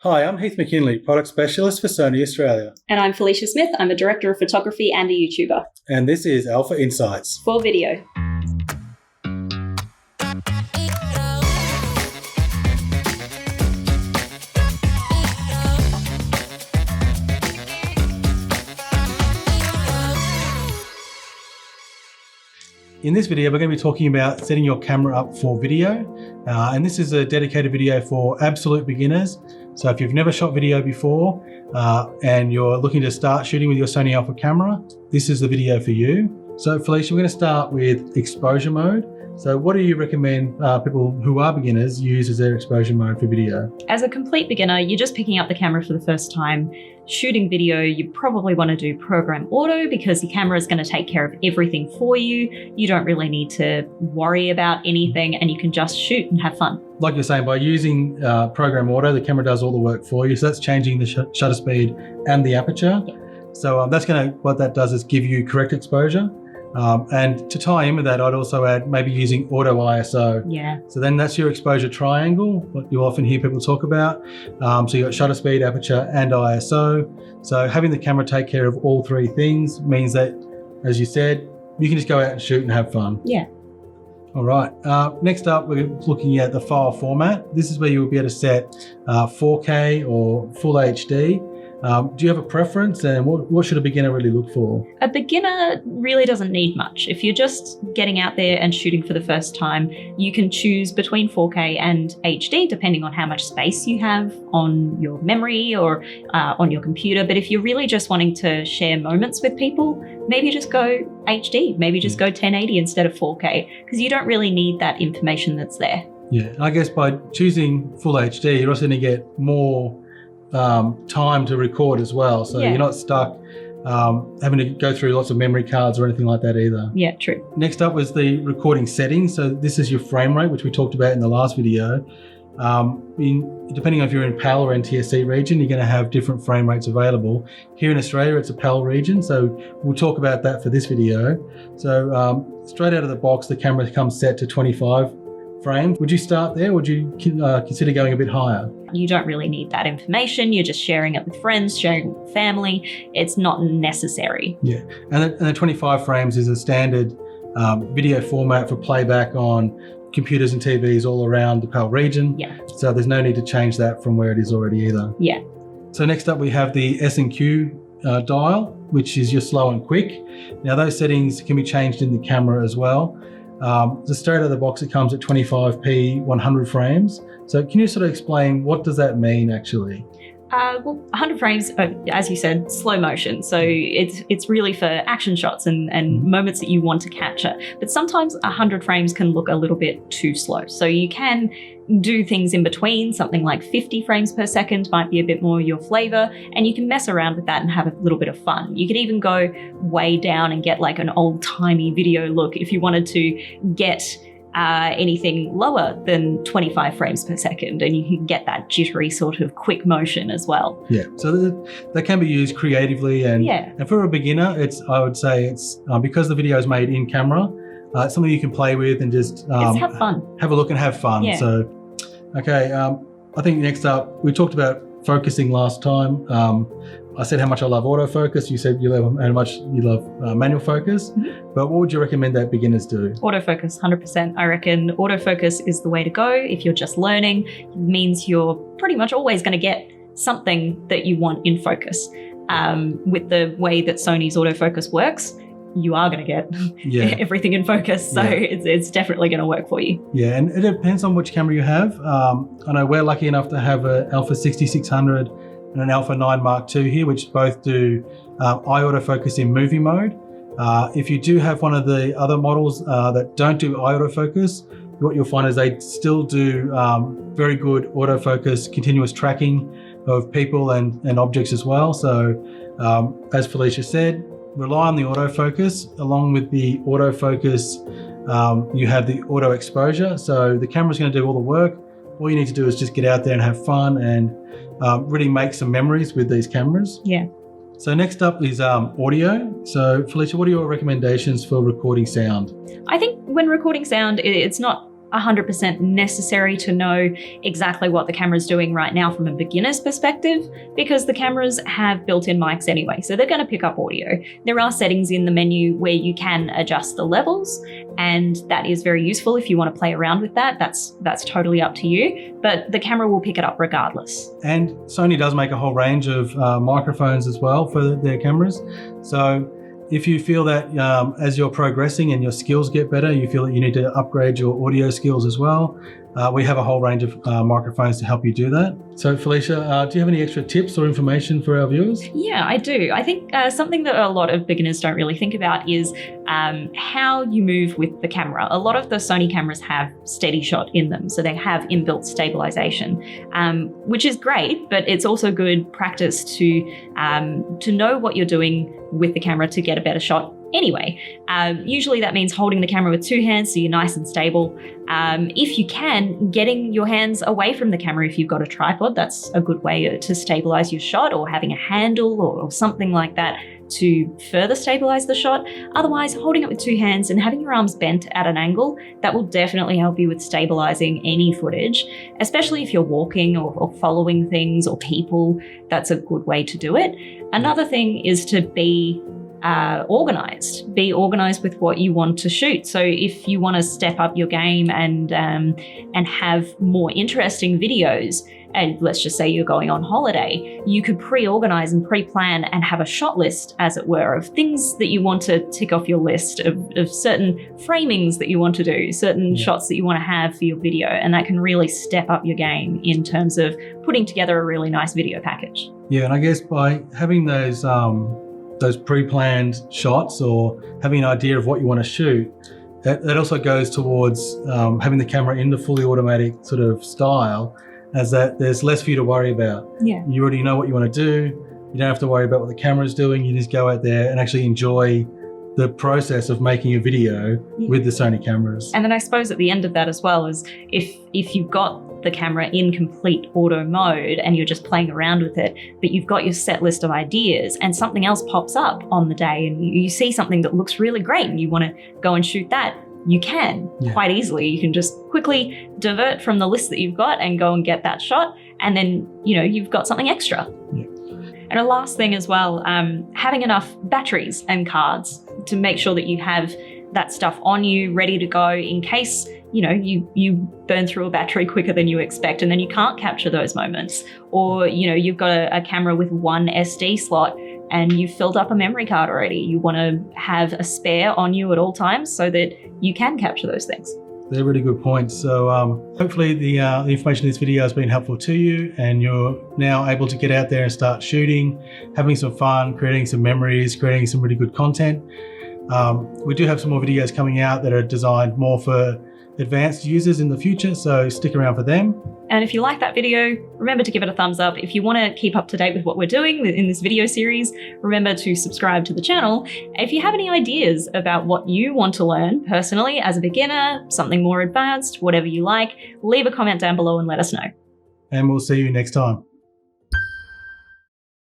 Hi, I'm Heath McKinley, Product Specialist for Sony Australia. And I'm Felicia Smith. I'm a Director of Photography and a YouTuber. And this is Alpha Insights. For video. In this video, we're going to be talking about setting your camera up for video. And this is a dedicated video for absolute beginners. So if you've never shot video before and you're looking to start shooting with your Sony Alpha camera, this is the video for you. So Felicia, we're going to start with exposure mode. So what do you recommend people who are beginners use as their exposure mode for video? As a complete beginner, you're just picking up the camera for the first time. Shooting video, you probably want to do program auto because your camera is going to take care of everything for you. You don't really need to worry about anything and you can just shoot and have fun. Like you're saying, by using program auto, the camera does all the work for you. So that's changing the shutter speed and the aperture. Yeah. So what that does is give you correct exposure. And to tie in with that, I'd also add maybe using auto ISO. Yeah. So then that's your exposure triangle, what you often hear people talk about. So you've got shutter speed, aperture, and ISO. So having the camera take care of all three things means that, as you said, you can just go out and shoot and have fun. Yeah. All right. Next up, we're looking at the file format. This is where you will be able to set 4K or full HD. Do you have a preference, and what should a beginner really look for? A beginner really doesn't need much. If you're just getting out there and shooting for the first time, you can choose between 4K and HD depending on how much space you have on your memory or on your computer. But if you're really just wanting to share moments with people, maybe just go HD, maybe just go 1080 instead of 4K, because you don't really need that information that's there. Yeah, I guess by choosing full HD, you're also going to get more time to record as well, so you're not stuck having to go through lots of memory cards or anything like that either. Yeah, true. Next up was the recording settings. So this is your frame rate, which we talked about in the last video. Depending on if you're in PAL or NTSC region, you're going to have different frame rates available. Here in Australia, it's a PAL region, so we'll talk about that for this video. So straight out of the box, the camera comes set to 25 frames. Would you start there, or would you consider going a bit higher? You don't really need that information. You're just sharing it with friends, sharing it with family. It's not necessary. Yeah, and the 25 frames is a standard video format for playback on computers and TVs all around the PAL region. Yeah. So there's no need to change that from where it is already either. Yeah. So next up we have the S&Q dial, which is your slow and quick. Now those settings can be changed in the camera as well. So straight out of the box, it comes at 25p 100 frames. So can you sort of explain what does that mean actually? Well, 100 frames, as you said, slow motion. So it's really for action shots and moments that you want to capture. But sometimes 100 frames can look a little bit too slow. So you can do things in between. Something like 50 frames per second might be a bit more your flavor, and you can mess around with that and have a little bit of fun. You could even go way down and get like an old-timey video look if you wanted to get anything lower than 25 frames per second, and you can get that jittery sort of quick motion as well. Yeah, so that can be used creatively, and for a beginner, I would say it's because the video is made in camera, it's something you can play with and just have fun. Have a look and have fun. Yeah. So, okay, I think next up, we talked about focusing last time. I said how much I love autofocus. You said how much you love manual focus. Mm-hmm. But what would you recommend that beginners do? Autofocus, 100%. I reckon autofocus is the way to go. If you're just learning, it means you're pretty much always going to get something that you want in focus. With the way that Sony's autofocus works, you are going to get everything in focus. So it's definitely going to work for you. Yeah, and it depends on which camera you have. I know we're lucky enough to have an Alpha 6600 and an Alpha 9 Mark II here, which both do eye autofocus in movie mode. If you do have one of the other models that don't do eye autofocus, what you'll find is they still do very good autofocus, continuous tracking of people and objects as well. So as Felicia said, rely on the autofocus. Along with the autofocus, you have the auto exposure. So the camera's going to do all the work. All you need to do is just get out there and have fun and really make some memories with these cameras. Yeah. So next up is audio. So Felicia, what are your recommendations for recording sound? I think when recording sound, it's not 100% necessary to know exactly what the camera's doing right now from a beginner's perspective, because the cameras have built-in mics anyway, so they're going to pick up audio. There are settings in the menu where you can adjust the levels, and that is very useful if you want to play around with that. That's totally up to you, but the camera will pick it up regardless. And Sony does make a whole range of microphones as well for their cameras. So if you feel that as you're progressing and your skills get better, you feel that you need to upgrade your audio skills as well, we have a whole range of microphones to help you do that. So Felicia, do you have any extra tips or information for our viewers? Yeah, I do. I think something that a lot of beginners don't really think about is how you move with the camera. A lot of the Sony cameras have steady shot in them, so they have inbuilt stabilization, which is great, but it's also good practice to know what you're doing with the camera to get a better shot anyway. Usually that means holding the camera with two hands so you're nice and stable. If you can, getting your hands away from the camera if you've got a tripod, that's a good way to stabilize your shot, or having a handle or something like that to further stabilize the shot. Otherwise, holding it with two hands and having your arms bent at an angle, that will definitely help you with stabilizing any footage, especially if you're walking or following things or people. That's a good way to do it. Another thing is to be organized. Be organized with what you want to shoot. So if you want to step up your game and have more interesting videos, and let's just say you're going on holiday, you could pre-organize and pre-plan and have a shot list, as it were, of things that you want to tick off your list, of certain framings that you want to do, certain shots that you want to have for your video, and that can really step up your game in terms of putting together a really nice video package. Yeah, and I guess by having those pre-planned shots or having an idea of what you want to shoot, that also goes towards having the camera in the fully automatic sort of style, as that there's less for you to worry about. Yeah. You already know what you want to do. You don't have to worry about what the camera's doing. You just go out there and actually enjoy the process of making a video with the Sony cameras. And then I suppose at the end of that as well is if you've got the camera in complete auto mode and you're just playing around with it, but you've got your set list of ideas and something else pops up on the day and you see something that looks really great and you want to go and shoot that, you can quite easily. You can just quickly divert from the list that you've got and go and get that shot, and then you've got something extra. Yeah. And a last thing as well, having enough batteries and cards to make sure that you have that stuff on you ready to go in case you burn through a battery quicker than you expect and then you can't capture those moments, or you've got a camera with one SD slot and you've filled up a memory card already. You want to have a spare on you at all times so that you can capture those things. They're really good points. So hopefully the information in this video has been helpful to you, and you're now able to get out there and start shooting, having some fun, creating some memories, creating some really good content. We do have some more videos coming out that are designed more for advanced users in the future, so stick around for them. And if you like that video, remember to give it a thumbs up. If you want to keep up to date with what we're doing in this video series, remember to subscribe to the channel. If you have any ideas about what you want to learn personally as a beginner, something more advanced, whatever you like, leave a comment down below and let us know. And we'll see you next time.